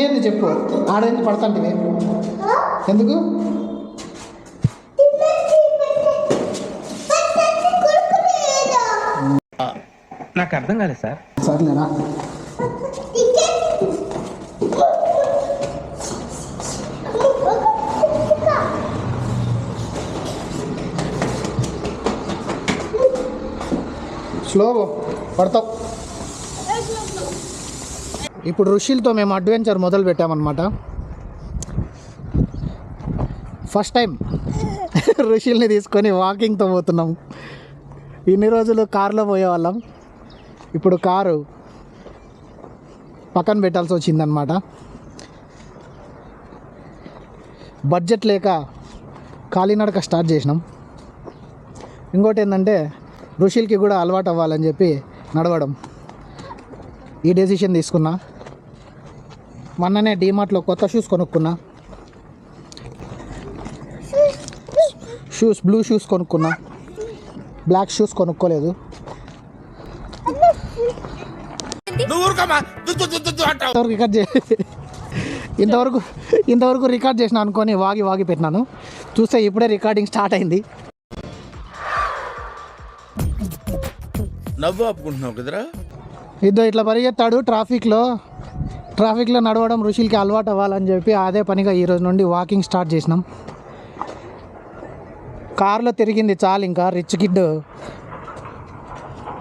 ఏంది చెప్పు, ఆడేంది పడతాంటివి ఎందుకు? నాకు అర్థం కాలేదు సార్. సర్లేనా? స్లో పడతావు. ఇప్పుడు ఋషులతో మేము అడ్వెంచర్ మొదలు పెట్టామన్నమాట. ఫస్ట్ టైం ఋషుల్ని తీసుకొని వాకింగ్తో పోతున్నాం. ఇన్ని రోజులు కారులో పోయేవాళ్ళం, ఇప్పుడు కారు పక్కన పెట్టాల్సి వచ్చిందనమాట. బడ్జెట్ లేక కాలినడక స్టార్ట్ చేసినాం. ఇంకోటి ఏంటంటే ఋషులకి కూడా అలవాటు అవ్వాలని చెప్పి నడవడం, ఈ డెసిషన్ తీసుకున్నా. మొన్ననే డీమార్ట్లో కొత్త షూస్ కొనుక్కున్నా. బ్లూ షూస్ కొనుక్కున్నా, బ్లాక్ షూస్ కొనుక్కోలేదు. ఇంతవరకు రికార్డ్ చేసిన అనుకొని వాగి పెట్టినాను. చూస్తే ఇప్పుడే రికార్డింగ్ స్టార్ట్ అయింది. నవ్వు ఆపుకుంటున్నావు కదరా. ఇట్లా పరిగెత్తాడు ట్రాఫిక్లో నడవడం ఋషులకి అలవాటు అవ్వాలని చెప్పి అదే పనిగా ఈరోజు నుండి వాకింగ్ స్టార్ట్ చేసినాం. కారులో తిరిగింది చాలు, ఇంకా రిచ్ కిడ్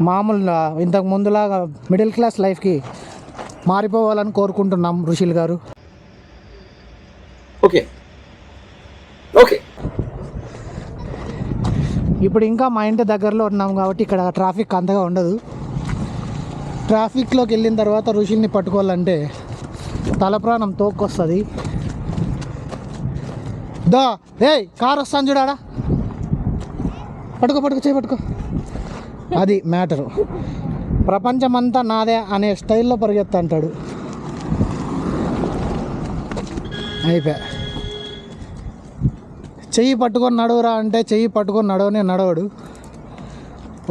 మామూలుగా ఇంతకు ముందులాగా మిడిల్ క్లాస్ లైఫ్కి మారిపోవాలని కోరుకుంటున్నాం ఋషుల్ గారు. ఓకే ఇప్పుడు ఇంకా మా ఇంటి దగ్గరలో ఉన్నాం కాబట్టి ఇక్కడ ట్రాఫిక్ అంతగా ఉండదు. ట్రాఫిక్లోకి వెళ్ళిన తర్వాత ఋషుల్ని పట్టుకోవాలంటే తలప్రాణం తోక్కొస్తుంది. కారు వస్తాను చూడాడా, పట్టుకో. అది మ్యాటరు. ప్రపంచమంతా నాదే అనే స్టైల్లో పరిగెత్తా అంటాడు. అయిపోయా. చెయ్యి పట్టుకొని నడవరా అంటే చెయ్యి పట్టుకొని నడవడు.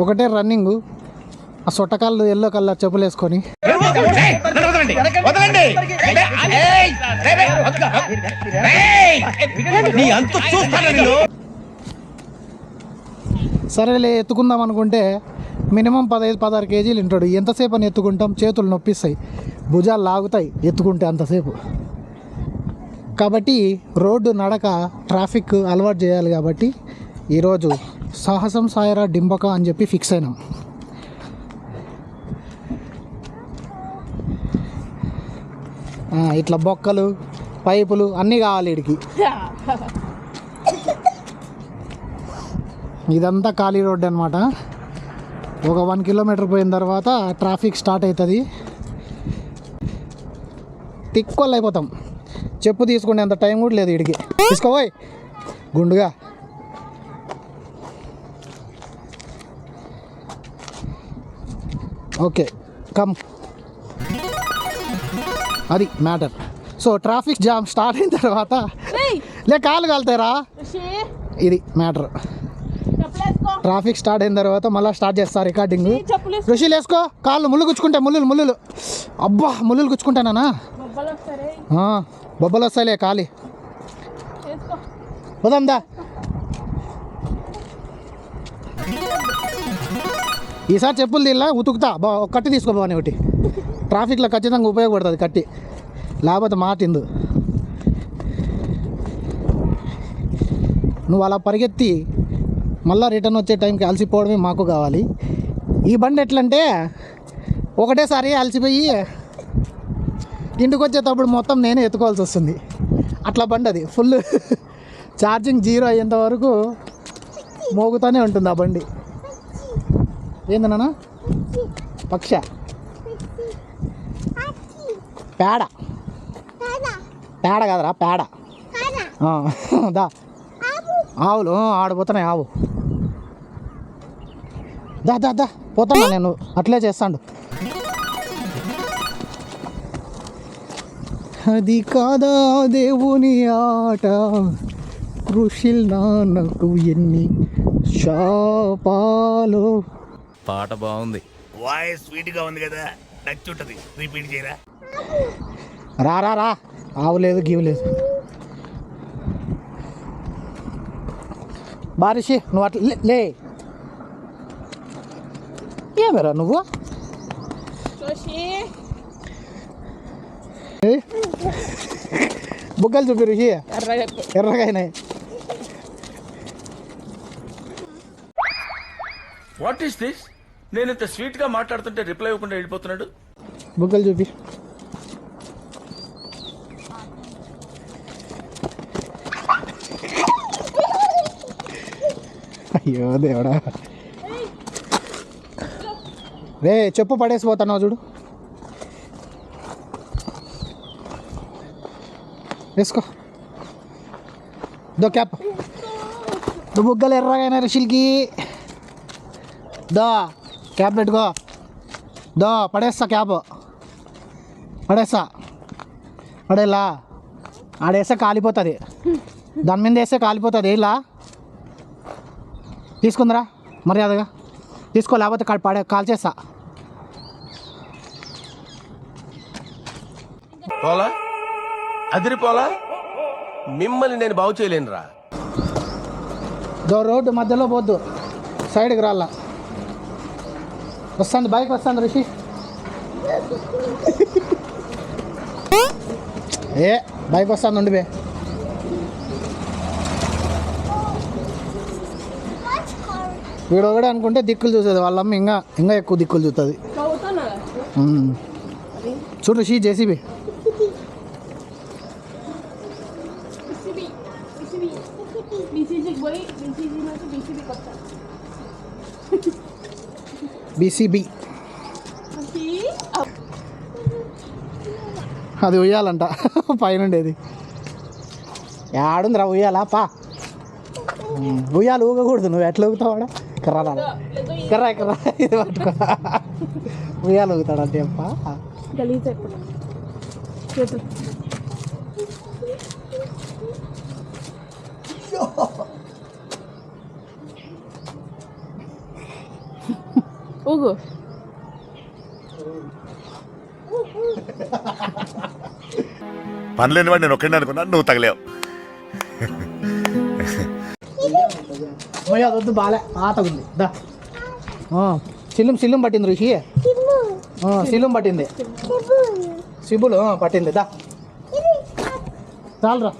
ఒకటే రన్నింగు. ఆ సొట్టకాళ్ళు ఎల్లో కలర్ చెప్పులు వేసుకొని. సరేలే ఎత్తుకుందాం అనుకుంటే మినిమం 15-16 కేజీలు ఉంటాడు. ఎంతసేపు అని ఎత్తుకుంటాం, చేతులు నొప్పిస్తాయి, భుజాలు లాగుతాయి ఎత్తుకుంటే అంతసేపు. కాబట్టి రోడ్డు నడక ట్రాఫిక్ అలవాటు చేయాలి. కాబట్టి ఈరోజు సాహసం సాయరా డింబక అని చెప్పి ఫిక్స్ అయినాం. ఇట్లా బొక్కలు పైపులు అన్నీ కావాలి వీడికి. ఇదంతా ఖాళీ రోడ్డు అనమాట. ఒక 1 కిలోమీటర్ పోయిన తర్వాత ట్రాఫిక్ స్టార్ట్ అవుతుంది. తిక్కోళ్ళు అయిపోతాం. చెప్పు తీసుకునే అంత టైం కూడా లేదు వీడికి. తీసుకోబోయ్ గుండుగా. Okay come. అది matter. So traffic jam start అయిన తర్వాత కాలు కాలుతాయిరా, ఇది మ్యాటర్. ట్రాఫిక్ స్టార్ట్ అయిన తర్వాత మళ్ళీ స్టార్ట్ చేస్తా రికార్డింగ్. ఋషులు వేసుకో, కాళ్ళు ముళ్ళు గుచ్చుకుంటే ముళ్ళు. అబ్బా ముళ్ళు గుచ్చుకుంటానా? బొబ్బలు వస్తాయిలే, కాలి పోదాందా. ఈసారి చెప్పులు తీలా ఉతుకుతా. కట్టి తీసుకోబోని ఒకటి. ట్రాఫిక్లో ఖచ్చితంగా ఉపయోగపడుతుంది కట్టి, లేకపోతే మాటిందు. నువ్వు అలా పరిగెత్తి మళ్ళీ రిటర్న్ వచ్చే టైంకి అలసిపోవడమే మాకు కావాలి. ఈ బండి ఎట్లంటే ఒకటేసారి అలసిపోయి ఇంటికి వచ్చేటప్పుడు మొత్తం నేనే ఎత్తుకోవాల్సి వస్తుంది. అట్లా బండి అది. ఫుల్ ఛార్జింగ్ 0 అయ్యేంత వరకు మోగుతూనే ఉంటుంది ఆ బండి. ఏందన్నా పక్ష పేడ కదరా, పేడ. దా ఆవులు ఆడిపోతున్నాయి. ఆవు దా పోతున్నా నేను, అట్లే చేస్తాడు. అది కాదా దేవుని ఆట, ఋషుల్ నాన్నకు ఎన్ని శాపాలు. పాట బాగుంది, వాయిస్ స్వీట్ గా ఉంది కదా, నచ్చుంటది. రిపీట్ చేయరా. రా రా రా, ఆవు లేదు గీవు లేదు. బారిషి నువ్వు అట్లా లే. ఏమరా నువ్వు బుగ్గలు చూపి రుషి, ఎర్రగా అయినాయి. What is this? నేను ఇంత స్వీట్ గా మాట్లాడుతుంటే రిప్లై ఇవ్వకుండా వెళ్ళిపోతున్నాడు. బుగ్గలు చూపి. అయ్యో దేవుడా, రే చెప్పు పడేసిపోతున్నావు చూడు. వేసుకో దో క్యాప్. దో బుగ్గలు ఎర్రగా రిషిల్కి. దో క్యాప్ పెట్టుకో. దో పడేస్తా క్యాప్, పడేస్తా. పడేలా ఆడేస్తే కాలిపోతుంది, దాని మీద వేస్తే కాలిపోతుంది. ఇలా తీసుకుందరా మర్యాదగా తీసుకో, లేకపోతే కాల్ చేస్తా. పోలా అదిరిపోలా, మిమ్మల్ని నేను బాగు చేయలేనురా. దో రోడ్డు మధ్యలో పోద్దు, సైడ్కి రాళ్ళ. వస్తుంది బైక్ వస్తుంది రిషి. ఏ బైక్ వస్తుంది ఉండి బే. వీడు ఒకడే అనుకుంటే దిక్కులు చూస్తుంది, వాళ్ళమ్మ ఇంకా ఇంకా ఎక్కువ దిక్కులు చూస్తుంది. చూడు రిషి జేసీబీ. బీసీబీ అది ఉయ్యాలంట పైనుండేది. ఏడుందిరా ఉయ్యాలా పా. ఉయ్యాలు ఊగకూడదు, నువ్వు ఎట్లా ఊగుతావాడా? కర్రా కర్రా కర్రా ఇది పట్టుకో. ఉయ్యాలు ఊగుతాడంటే అప్ప. ఊగు. పనిలేని వాడు నేను ఒక్కడే అనుకున్నాను, నువ్వు తగలేవు. వద్దు బాలే పాతగుంది. దా సిల్లుం పట్టింది ఋషి, సిల్లుం పట్టింది, సిబులు పట్టింది. దా చాలరా.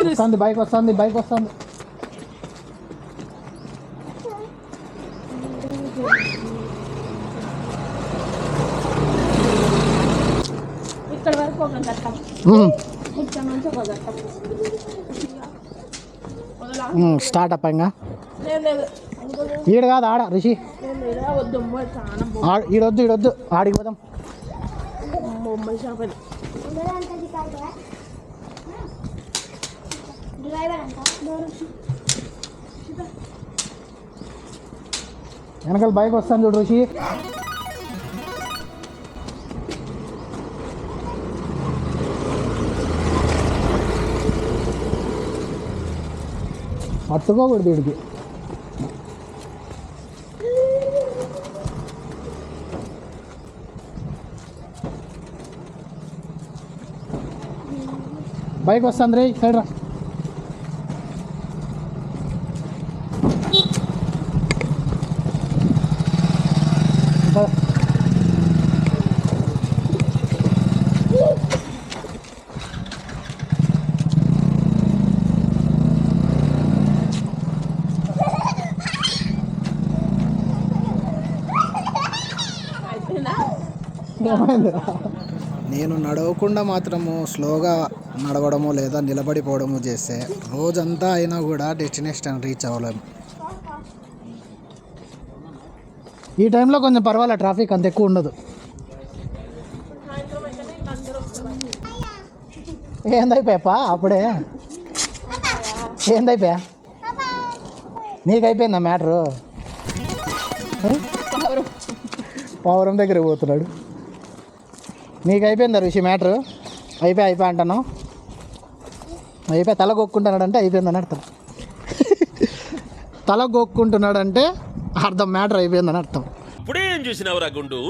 వస్తుంది బైక్ వస్తుంది, బైక్ వస్తుంది. ఇక్కడ వరకు ఒక గట్ట, ఇక్కడ నుంచి ఒక గట్ట. స్టార్ట్ అప్ ఇంకా లేదు ఈడ కాదు ఆడ ఋషి. వద్దు చాలా ఈడొద్దు ఈడొద్దు, ఆడికి పోదాం. బొమ్మల షాప్ అది. వెనకాల బైక్ వస్తాను చూడు ఋషి. పట్టుకోకూడదు వీడికి. బైక్ వస్తుంది రే, సైడ్ రా. నేను నడవకుండా మాత్రము స్లోగా నడవడము లేదా నిలబడిపోవడము చేస్తే రోజంతా అయినా కూడా డెస్టినేషన్ రీచ్ అవ్వలేము. ఈ టైంలో కొంచెం పర్వాలేదు, ట్రాఫిక్ అంత ఎక్కువ ఉండదు. ఏందైపోయాపా అప్పుడే? ఏందైపోయా? నీకు అయిపోయిందా మ్యాటరు? పౌరం దగ్గర పోతున్నాడు. నీకు అయిపోయిందా ఋషి మ్యాటరు? అయిపోయా అంటాను. అయిపోయి తల గొక్కుంటున్నాడంటే అయిపోయిందని అర్థం. తల గొక్కుంటున్నాడంటే అర్థం మ్యాటర్ అయిపోయిందని అర్థం. అప్పుడే ఏం చూసినావురా గుండు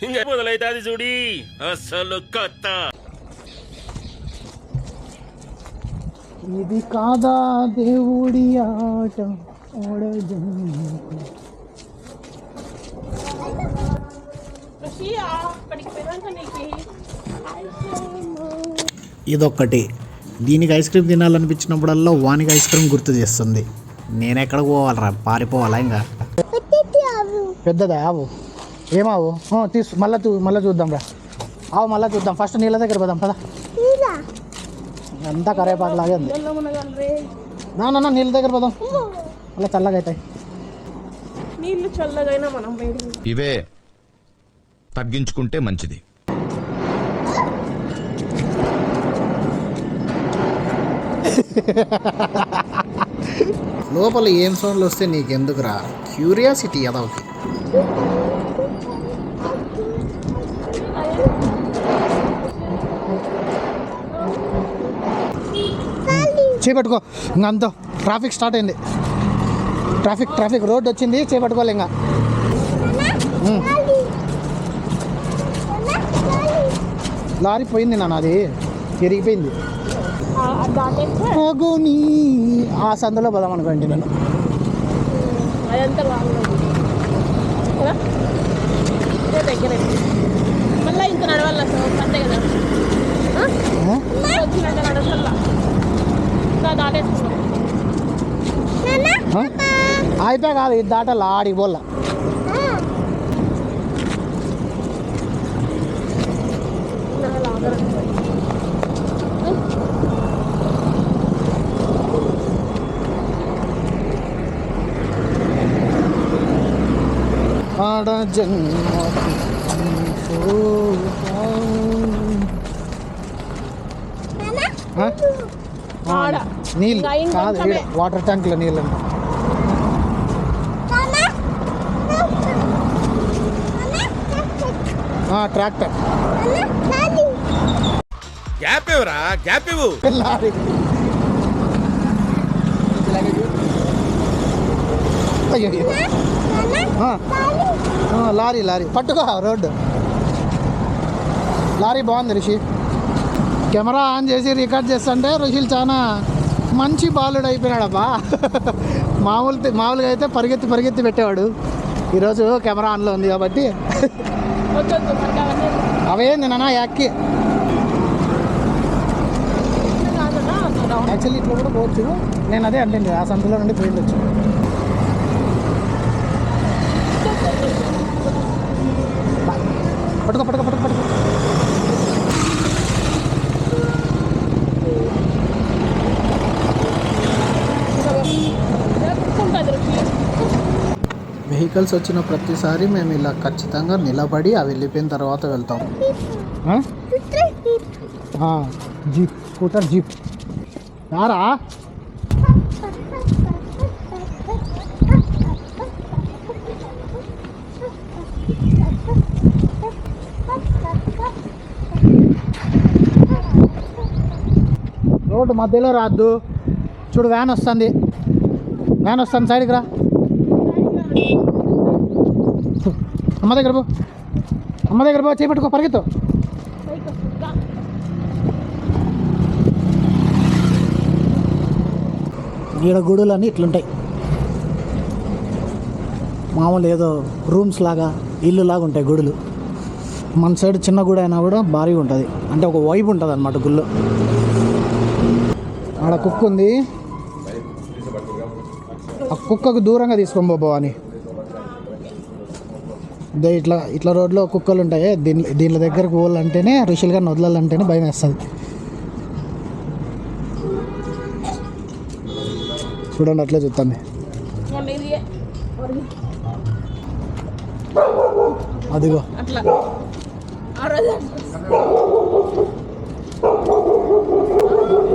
ఇంకా మొదలైతాది చూడి అసలు కొత్త. ఇది కాదా దేవుడి ఆట అక్కడికి పోయినాక నీకు ఇదొక్కటి. దీనికి ఐస్ క్రీమ్ తినాలనిపించినప్పుడల్లా వానికి ఐస్ క్రీమ్ గుర్తు చేస్తుంది. నేను ఎక్కడికి పోవాలరా, పారిపోవాలా? ఇంకా పెద్దదా ఆవు? ఏమావు? మళ్ళీ చూద్దాం రా. ఆవు మళ్ళీ చూద్దాం. ఫస్ట్ నీళ్ళ దగ్గర పోదాం పదా. అంతా కరేపాకు లాగే ఉంది. నా నీళ్ళ దగ్గర పోదాం, మళ్ళీ చల్లగా అవుతాయి. నీళ్ళు చల్లగైనా మనం ఇవే తగ్గించుకుంటే మంచిది. లోపల ఏం సౌండ్లు వస్తే నీకెందుకురా, క్యూరియాసిటీ అదవుకి. చేపట్టుకో. ఇంకా అంతా ట్రాఫిక్ స్టార్ట్ అయింది. ట్రాఫిక్ రోడ్ వచ్చింది, చేపట్టుకోవాలి ఇంకా. లారీ పోయింది నాన్న, అది తిరిగిపోయింది. ఆ సందులో పోదాం అనుకోండి నేను. అదంతా దగ్గర మళ్ళీ ఇంత నడవాలి అంతే కదా. వచ్చినాక నడవల్లా దాటేసుకున్నాం. అయిపోయా కాదు, ఇది దాటాల ఆడికి పోల్లా. ఆడ నీళ్ళు కాదు, వాటర్ ట్యాంక్లో నీళ్ళు అంట. ట్రాక్టర్ గ్యాప్ ఇవ్వరా, గ్యాప్ ఇవ్వు. లారీ లారీ పట్టుకో రోడ్డు. లారీ బాగుంది రిషి. కెమెరా ఆన్ చేసి రికార్డ్ చేస్తుంటే రిషిల్ చాలా మంచి బాలుడు అయిపోయినాడబ్బా. మామూలుగా అయితే పరిగెత్తి పెట్టేవాడు. ఈరోజు కెమెరా ఆన్లో ఉంది కాబట్టి అవేంది నాన్న యాక్కి. యాక్చువల్లీ ఇట్లా కూడా పోవచ్చు. నేను అదే అంటే ఆ సంతలో నుండి పోయిండొచ్చు. పట్టుకో. వెహికల్స్ వచ్చిన ప్రతిసారి మేము ఇలా ఖచ్చితంగా నిలబడి అవి వెళ్ళిపోయిన తర్వాత వెళ్తాం. జీప్, స్కూటర్ జీప్ రారా. రోడ్డు మధ్యలో రాద్దు. చూడు వ్యాన్ వస్తుంది సైడ్కి రా. అమ్మ దగ్గర పో చేపట్టుకో, పరిగెత్తు. ఈడ గుడులు అన్నీ ఇట్లుంటాయి. మామూలు ఏదో రూమ్స్ లాగా, ఇల్లు లాగా ఉంటాయి గుడులు. మన సైడ్ చిన్న గుడి అయినా కూడా భారీగా ఉంటుంది, అంటే ఒక వైబ్ ఉంటుంది అన్నమాట గుళ్ళో. ఆడ కుక్క ఉంది, ఆ కుక్కకు దూరంగా తీసుకొని పోబోవని. ఇట్లా రోడ్లో కుక్కలు ఉంటాయి. దీని దగ్గరకు పోవాలంటేనే, ఋషులు గారిని వదలాలంటేనే భయం వేస్తుంది. చూడండి అట్లే చూస్తాను. అదిగో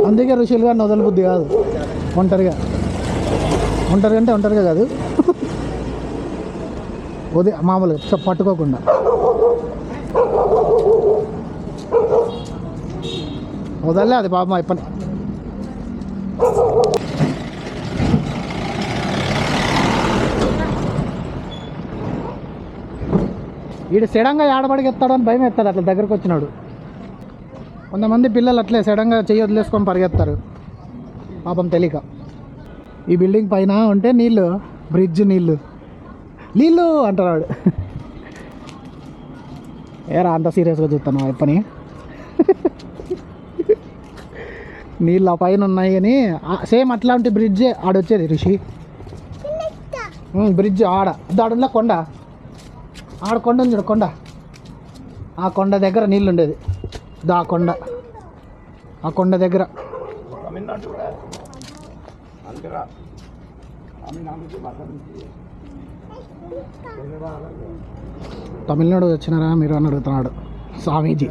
అందుకే ఋషులు గారిని వదలబుద్ధి కాదు. ఒంటరిగా అంటే ఒంటరిగా కాదు, మామూలుగా పట్టుకోకుండా. వదలలే అది పాపం అయిపోయి. వీడు సడన్గా ఆడబడిగెత్తాడు అని భయం ఎత్తాడు అట్లా దగ్గరకు వచ్చినాడు. కొంతమంది పిల్లలు అట్లే సడన్గా చెయ్యి వదిలేసుకొని పరిగెత్తారు పాపం తెలియక. ఈ బిల్డింగ్ పైన ఉంటే నీళ్ళు, బ్రిడ్జ్ నీళ్ళు అంటారు. ఏరా అంత సీరియస్గా చూస్తాను ఆ పని. నీళ్ళు ఆ పైన ఉన్నాయి కానీ సేమ్ అట్లాంటి బ్రిడ్జే ఆడొచ్చేది రిషి. బ్రిడ్జ్ ఆడలా కొండ, ఆడ కొండ ఉంది చూడు, కొండ, ఆ కొండ దగ్గర నీళ్ళు ఉండేది. ఆ కొండ దగ్గర తమిళనాడు వచ్చినారా మీరు అని అడుగుతున్నాడు స్వామీజీ.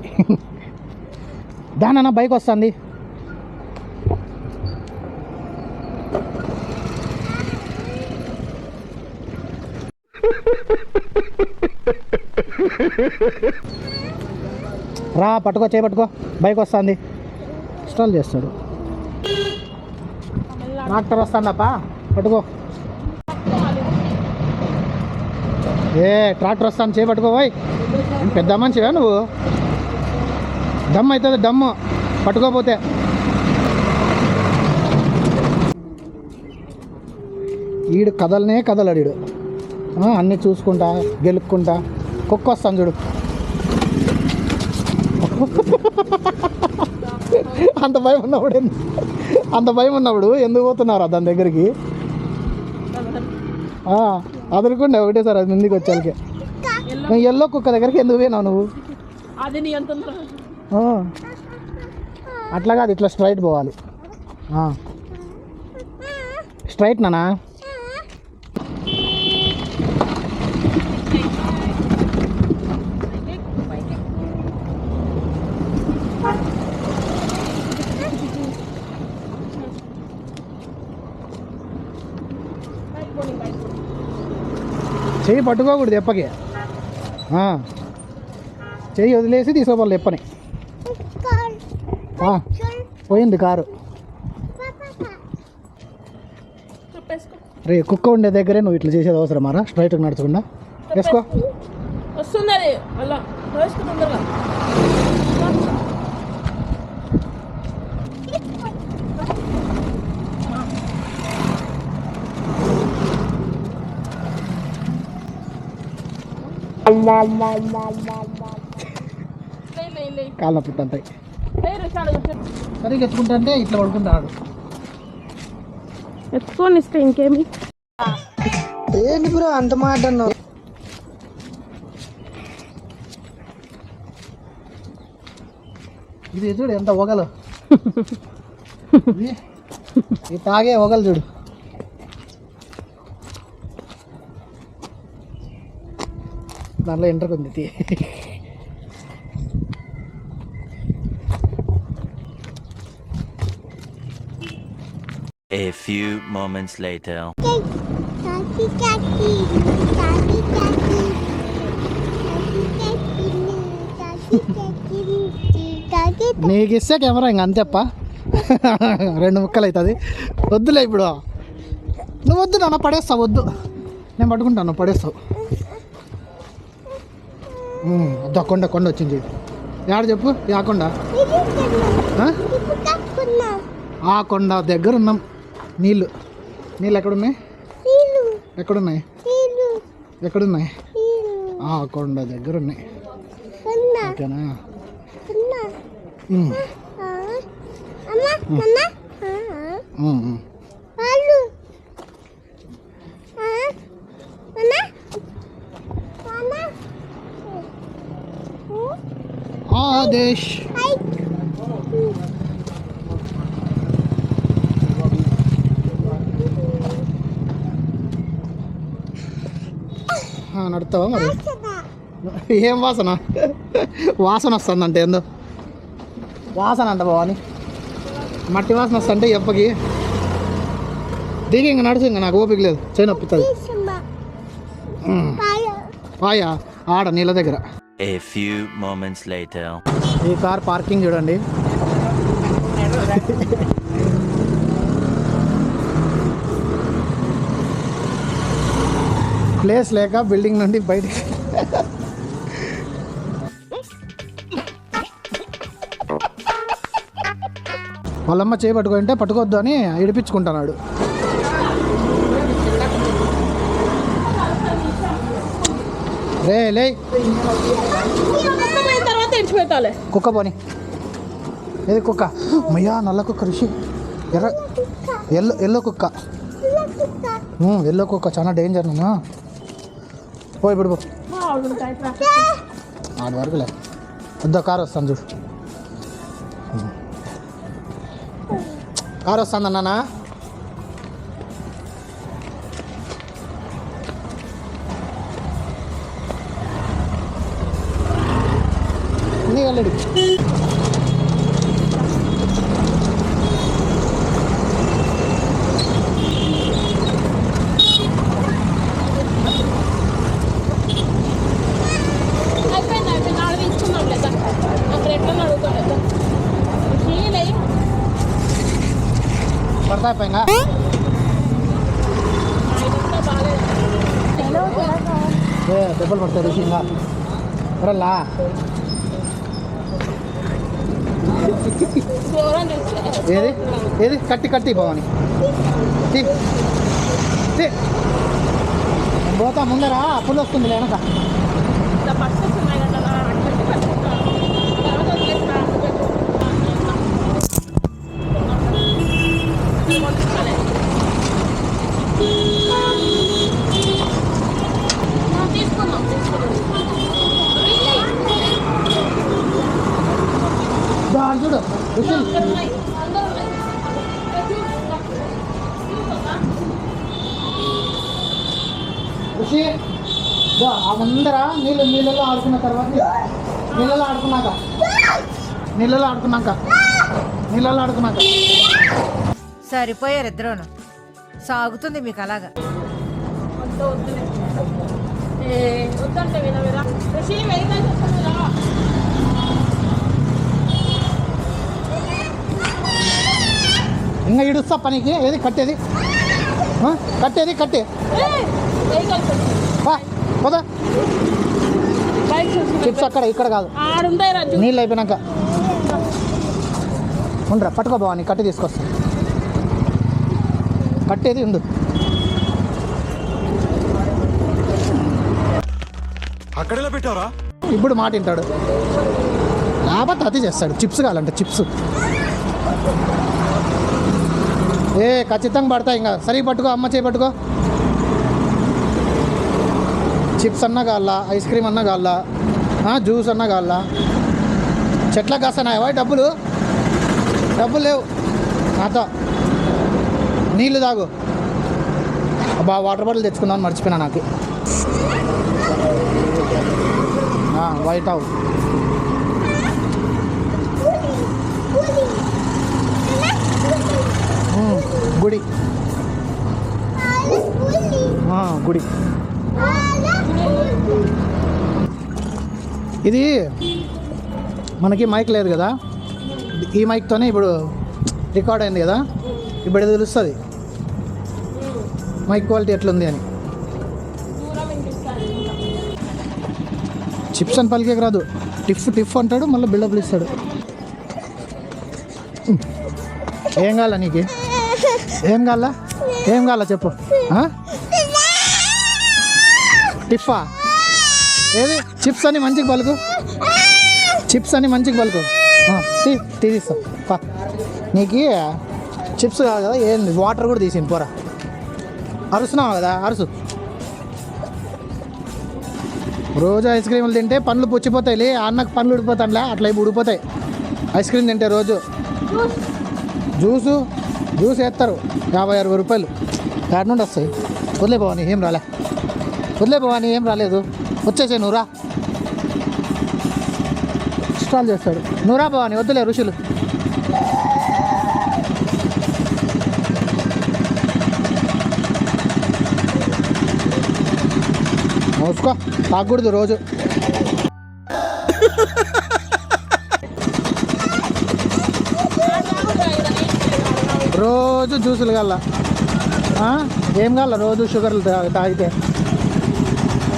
దానన్నా బైక్ వస్తుంది. రా పట్టుకో బైక్ వస్తుంది. ఇన్స్టాల్ చేస్తాడు. ట్రాక్టర్ వస్తుందప్ప పట్టుకో. ట్రాక్టర్ వస్తాను చేపట్టుకో. పోయి పెద్ద మంచివా నువ్వు? దమ్ అవుతుంది దమ్ము పట్టుకోపోతే. ఈడు కదలడు. అన్నీ చూసుకుంటా గెలుక్కుంటా. కుక్క వస్తాను చూడు. అంత భయం ఉన్నప్పుడు ఎందుకు పోతున్నారా దాని దగ్గరికి? అదనుకుండే ఒకటేసారి అది ముందుకు వచ్చాకే. ఎల్లో కుక్క దగ్గరికి ఎందుకు పోయినావు నువ్వు? అట్లా కాదు, ఇట్లా స్ట్రైట్ పోవాలి. స్ట్రైట్ నానా? చెయ్యి పట్టుకోకూడదు ఎప్పకి. చెయ్యి వదిలేసి తీసుకోవాలి ఎప్పని. పోయింది కారు. రే కుక్క ఉండే దగ్గరే నువ్వు ఇట్లా చేసేది అవసరమారా? స్ట్రైట్గా నడుచుకుండా వేసుకో. కాళ్ళ పుట్టంతాయి. సరిగ్గా ఎత్తుకుంటా అంటే ఇట్లా పడుకుంటాడు. ఎత్తుకొని ఇస్తే ఇంకేమి. ఏంటి బ్రో అంత మాట అన్నావు? ఇది చూడు ఎంత ఒగలు. ఇది తాగే ఒగలు చూడు. దాంట్లో ఎంటర్ ఉంది. A few moments later. నీకు ఇస్తే కెమెరా ఇంక అంతేప్ప. 2 ముక్కలు అవుతుంది. వద్దులే ఇప్పుడు. నువ్వు వద్దు నాన్న, పడేస్తావు. వద్దు, నేను పట్టుకుంటాను, పడేస్తావు. కొండ వచ్చింది. యాడ చెప్పు? ఆ కొండ, ఆ కొండ దగ్గర ఉన్నాం. నీళ్ళు ఎక్కడున్నాయి? ఎక్కడున్నాయి? ఆ కొండ దగ్గర ఉన్నాయి. ఓకేనా? ఆదేశ్ నడుతావా మరి? ఏం వాసన వస్తుందంటే ఏందో వాసన అంట బావని. మట్టి వాసన వస్తుంటే ఎప్పకి దిగి ఇంక నడుచు. ఇంక నాకు ఓపిక లేదు, చేయి నొప్పుతుంది. పాయా ఆడ నీళ్ళ దగ్గర. A few moments later. ఈ కార్ పార్కింగ్ చూడండి. ప్లేస్ లేక బిల్డింగ్ నుండి బయటికి వాళ్ళమ్మ చేయి పట్టుకుంటే పట్టుకోవద్దు అని ఇడిపించుకుంటున్నాడు. రే లే పోయిన తర్వాత ఇడిచిపెట్టాలి. కుక్క పోని. ఏది కుక్క? మయ్యా నల్ల కుక్క ఋషి. ఎల్లో కుక్క. ఎల్లో కుక్క చాలా డేంజర్ అమ్మా. పో ఇప్పుడు పో. ఆడి వరకులే. వద్దా కారు వస్తాను చూడు. కారు వస్తుంది అన్నానా? నీ వెళ్ళడి. అయిపోయింది ఆడ తీసుకున్నాం లేదా అక్కడ ఎట్లా అడుగుతాం పడతా పైగా దెబ్బలు పడతాయి ఋషి. ఇంకా పడల్లా. ఏది ఏది కట్టి కట్టి భవాని పోతా ముందరా పుల్ వస్తుంది వెనక. చూడు ఋషి. ఋషి ఆ ముందర నీళ్ళలో ఆడుకున్న తర్వాత నీళ్ళలో ఆడుకున్నాక సరిపోయారు ఇద్దరును. సాగుతుంది మీకు అలాగా. వద్దంటే వినవిరా ఋషి వెహికల్స్ వస్తుందిరా. ఇంకా ఇడుస్తా పనికి. ఏది కట్టేది కట్టే వెహికల్స్ పోదా. బైక్స్ చిప్స్ అక్కడ ఇక్కడ కాదు. ఆడుంటాయి రాజు. నీళ్ళు అయిపోయినాక ఉండరా పట్టుకో బావని కట్టి తీసుకొస్తా. కట్టేది ఉండు. అక్కడెలా పెట్టావరా? ఇప్పుడు మాట వింటాడు. లేకపోతే అతి చేస్తాడు. చిప్స్ కావాలంటే చిప్స్ ఖచ్చితంగా పడతాయి. ఇంకా సరిగ్గా పట్టుకో. అమ్మ చేయి పట్టుకో. చిప్స్ అన్నా కావాలా, ఐస్ క్రీమ్ అన్నా కావాలా, జ్యూస్ అన్నా కావాలా. చెట్లకు కాస్తున్నాయా డబ్బులు లేవు నాతో. నీళ్ళు తాగు. అబ్బా వాటర్ బాటిల్ తెచ్చుకుందామని మర్చిపోయినా. నాకు వైట్ హౌస్ గుడి గుడి. ఇది మనకి మైక్ లేదు కదా. ఈ మైక్తోనే ఇప్పుడు రికార్డ్ అయింది కదా. ఇప్పుడు ఇది తెలుస్తుంది మైక్ క్వాలిటీ ఎట్లుంది అని. చిప్స్ అని పలికేకి రాదు. టిఫ్ అంటాడు, మళ్ళీ బిల్డప్లు ఇస్తాడు. ఏం కావాలా నీకు? ఏం కావాలా చెప్పు. టిఫా ఏది? చిప్స్ అని మంచిగా పలుకు. తీసిస్తా పా. నీకు చిప్స్ కాదు కదా. ఏంది వాటర్ కూడా తీసింది పోరా. అరుస్తున్నావు కదా అరుసు. రోజు ఐస్ క్రీములు తింటే పండ్లు పుచ్చిపోతాయి. అన్నకు పండ్లు ఉడిపోతానులే అట్లా ఇప్పుడు ఉడిపోతాయి. ఐస్ క్రీమ్ తింటే రోజు జ్యూస్ వేస్తారు 50-60 రూపాయలు. యాడ్ నుండి వస్తాయి. వదిలే భవాని ఏం రాలేదు. వచ్చేసే నువ్వురా. స్టాల్ చేస్తాడు. నువ్వురా భవాని వద్దులే ఋషులు. మోసుకో తాగకూడదు రోజు. రోజు జ్యూసులు కావాలా. ఏం కావాలా రోజు షుగర్లు తాగితే.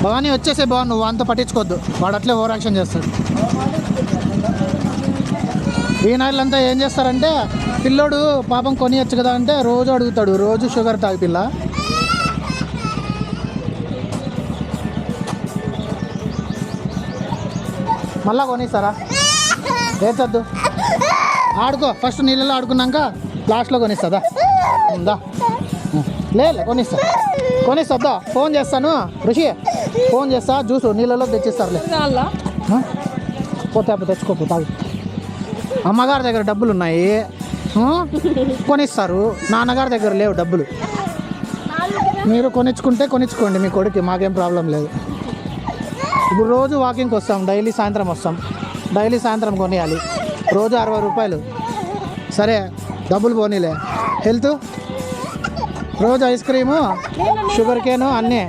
భవానీ వచ్చేసే నువ్వు అంత పట్టించుకోవద్దు. వాడు అట్లే ఓవర్ యాక్షన్ చేస్తాడు. ఈ నాయలంతా ఏం చేస్తారంటే పిల్లోడు పాపం కొనియచ్చు కదా అంటే రోజు అడుగుతాడు, రోజు షుగర్ తాగి పిల్ల. మళ్ళా కొనిస్తారా? వేచొద్దు, ఆడుకో. ఫస్ట్ నీళ్ళలో ఆడుకున్నాక లాస్ట్లో కొనిస్తుందా? ఉందా? లేదు కొనిస్తుందా? ఫోన్ చేస్తాను ఋషి, ఫోన్ చేస్తా, జ్యూస్ నీళ్ళలో తెచ్చిస్తారులే. పోతే తెచ్చుకోపో, తాగు. అమ్మగారి దగ్గర డబ్బులు ఉన్నాయి, కొనిస్తారు. నాన్నగారి దగ్గర లేవు డబ్బులు. మీరు కొనిచ్చుకోండి మీ కొడుకు, మాకేం ప్రాబ్లం లేదు. ఇప్పుడు రోజు వాకింగ్కి వస్తాం, డైలీ సాయంత్రం వస్తాం, డైలీ సాయంత్రం కొనియాలి. రోజు 60 రూపాయలు. సరే డబ్బులు పోనీలే. హెల్త్ రోజు ఐస్ క్రీము, షుగర్ కేను అన్నీ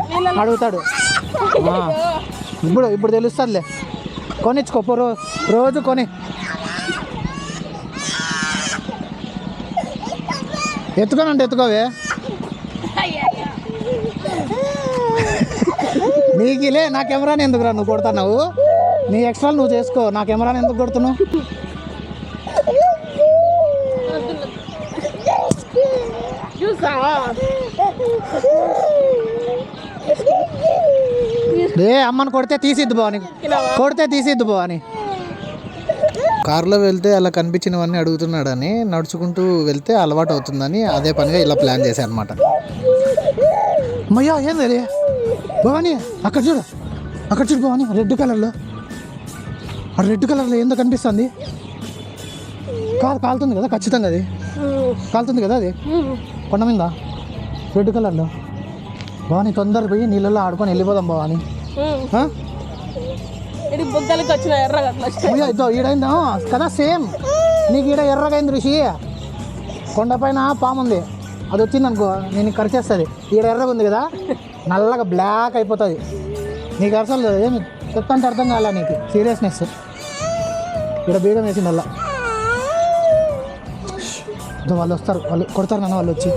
అడుగుతాడు. ఇప్పుడు తెలుస్తుందిలే. కొనిచ్చుకో, రోజు కొని. ఎత్తుకోనంటే ఎత్తుకోవే. నీకులే, నా కెమెరాని ఎందుకురా నువ్వు కొడుతున్నావు? నీ ఎక్స్ట్రా నువ్వు చేసుకో, నా కెమెరాని ఎందుకు కొడుతున్నావు? అమ్మని కొడితే తీసిద్దు బా అని, కొడితే తీసిద్దు బా అని. కారులో వెళ్తే అలా కనిపించినవన్నీ అడుగుతున్నాడని నడుచుకుంటూ వెళ్తే అలవాటు అవుతుందని అదే పనిగా ఇలా ప్లాన్ చేశాను అనమాట. అమ్మయ్యా ఏంది రే భవానీ, అక్కడ చూడు భవానీ, రెడ్ కలర్లో ఏందో కనిపిస్తుంది. కాలుతుంది కదా ఖచ్చితంగా, అది కాలుతుంది కదా, అది కొండ మీద రెడ్ కలర్లో. భవానీ తొందరగా పోయి నీళ్ళలో ఆడుకొని వెళ్ళిపోదాం భవానీ. ఈడైందా కదా సేమ్ నీకు, ఈడ ఎర్రగా అయింది ఋషి. కొండపైన పాము ఉంది, అది వచ్చింది అనుకో నేను కరిచేస్తుంది. ఈడ ఎర్రగా ఉంది కదా, నల్లగా బ్లాక్ అయిపోతుంది. నీకు అసలు ఏమి చెప్తాంటే అర్థం కాలే నీకు, సీరియస్నెస్. ఇక్కడ బీగం వేసింది అలా. వాళ్ళు వస్తారు, వాళ్ళు కొడతారు నన్ను. వాళ్ళు వచ్చి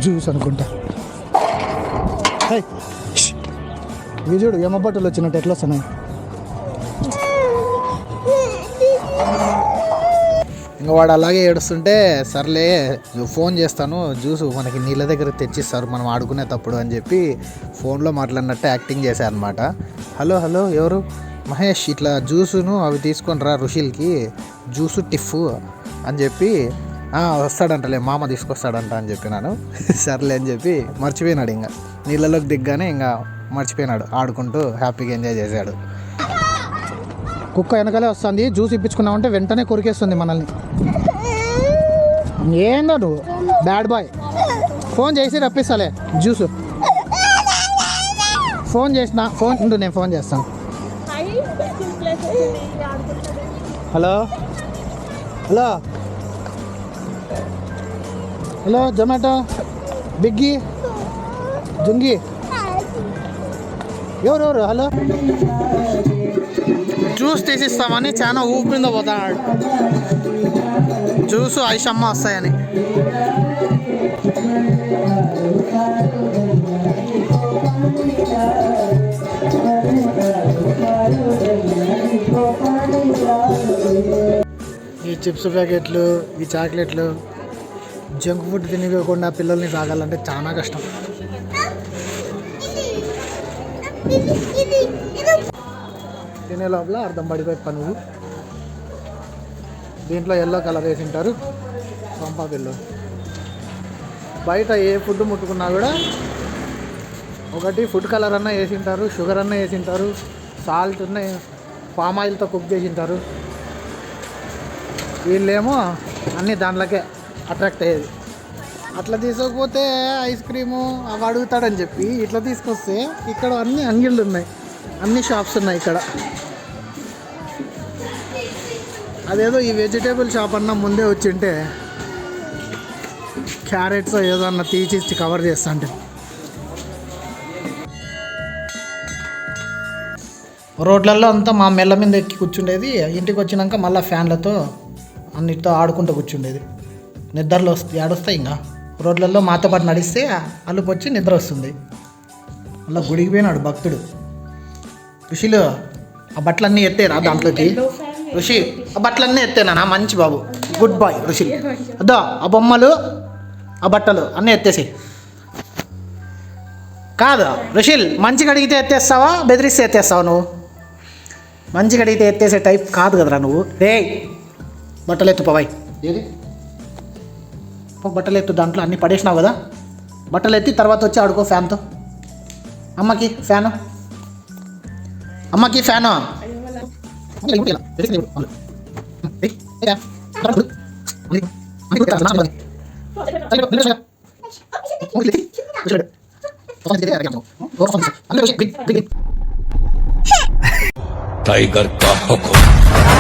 జ్యూస్ అనుకుంటా. ఇవి చూడు ఎమ్మబట్టలు వచ్చినట్టు ఎట్లా వస్తున్నాయి. ఇంకా వాడు అలాగే ఏడుస్తుంటే సర్లే ఫోన్ చేస్తాను, జ్యూస్ మనకి నీళ్ళ దగ్గర తెచ్చిస్తారు మనం ఆడుకునేటప్పుడు అని చెప్పి ఫోన్లో మాట్లాడినట్టు యాక్టింగ్ చేశాను అనమాట. హలో ఎవరు? మహేష్, ఇట్లా జ్యూసును అవి తీసుకొని రా ఋషిల్కి, జ్యూసు టిఫ్ అని చెప్పి. వస్తాడంటలే, మామ తీసుకొస్తాడంట అని చెప్పినాను. సర్లే అని చెప్పి మర్చిపోయినాడు. ఇంకా నీళ్ళలోకి దిగ్గానే ఇంకా మర్చిపోయినాడు, ఆడుకుంటూ హ్యాపీగా ఎంజాయ్ చేశాడు. కుక్క వెనకాలే వస్తుంది, జ్యూస్ ఇప్పించుకున్నామంటే వెంటనే కొరికేస్తుంది మనల్ని. ఏందో నువ్వు బ్యాడ్ బాయ్. ఫోన్ చేసి రప్పిస్తాలే జ్యూసు. ఫోన్ ఉండు, నేను ఫోన్ చేస్తాను. హలో జొమాటో, బిగ్గి, జుంగి, ఎవరు? హలో, జ్యూస్ తీసిస్తామని చాలా ఊపు మీద పోతాడు. జ్యూసు ఐషమ్మ వస్తాయని. ఈ చిప్స్ ప్యాకెట్లు, ఈ చాక్లెట్లు, జంక్ ఫుడ్ తినివ్వకుండా పిల్లల్ని సాగాలంటే చాలా కష్టం. తినే లోపల అర్థం పడిపోయి పనులు. దీంట్లో ఎల్లో కలర్ వేసింటారు, పంపా పిల్లు. బయట ఏ ఫుడ్ ముట్టుకున్నా కూడా ఒకటి ఫుడ్ కలర్ అన్నా వేసింటారు, షుగర్ అన్నా వేసింటారు, సాల్ట్ ఉన్న పామ్ ఆయిల్తో కుక్ చేసింటారు. వీళ్ళేమో అన్నీ దాంట్లోకే అట్రాక్ట్ అయ్యేది. అట్లా తీసుకోకపోతే ఐస్ క్రీము అవి అడుగుతాడని చెప్పి ఇట్లా తీసుకొస్తే ఇక్కడ అన్ని అంగిళ్ళు ఉన్నాయి, అన్ని షాప్స్ ఉన్నాయి ఇక్కడ. అదేదో ఈ వెజిటేబుల్ షాప్ అన్నా ముందే వచ్చింటే క్యారెట్స్ ఏదో అన్న తీసి కవర్ చేస్తా అంటే. రోడ్లలో అంతా మా మెల్ల మీద ఎక్కి కూర్చుండేది, ఇంటికి వచ్చినాక మళ్ళీ ఫ్యాన్లతో అన్నిటితో ఆడుకుంటూ కూర్చుండేది. నిద్రలో ఏడొస్తాయి. ఇంకా రోడ్లలో మాతో పాటు నడిస్తే అలుపు వచ్చి నిద్ర వస్తుంది. అలా గుడికి పోయినాడు భక్తుడు. ఋషిలు ఆ బట్టలన్నీ ఎత్తేరా దాంట్లోకి ఋషి. ఆ బట్టలన్నీ ఎత్తేనా మంచి బాబు, గుడ్ బాయ్ ఋషి. అద్దా ఆ బొమ్మలు ఆ బట్టలు అన్నీ ఎత్తేసి. కాదు ఋషిల్, మంచిగా అడిగితే ఎత్తేస్తావా బెదిరిస్తే ఎత్తేస్తావా నువ్వు? మంచిగా అడిగితే ఎత్తేసే టైప్ కాదు కదరా నువ్వు. రే బట్టలు ఎత్తు పోవాయి. ఏది బట్టలు ఎత్తు, దాంట్లో అన్నీ పడేసినావు కదా. బట్టలు ఎత్తి తర్వాత వచ్చి ఆడుకో ఫ్యాన్తో. అమ్మకి ఫ్యాను, అమ్మకి ఫ్యాను. टाइगर का हुक्म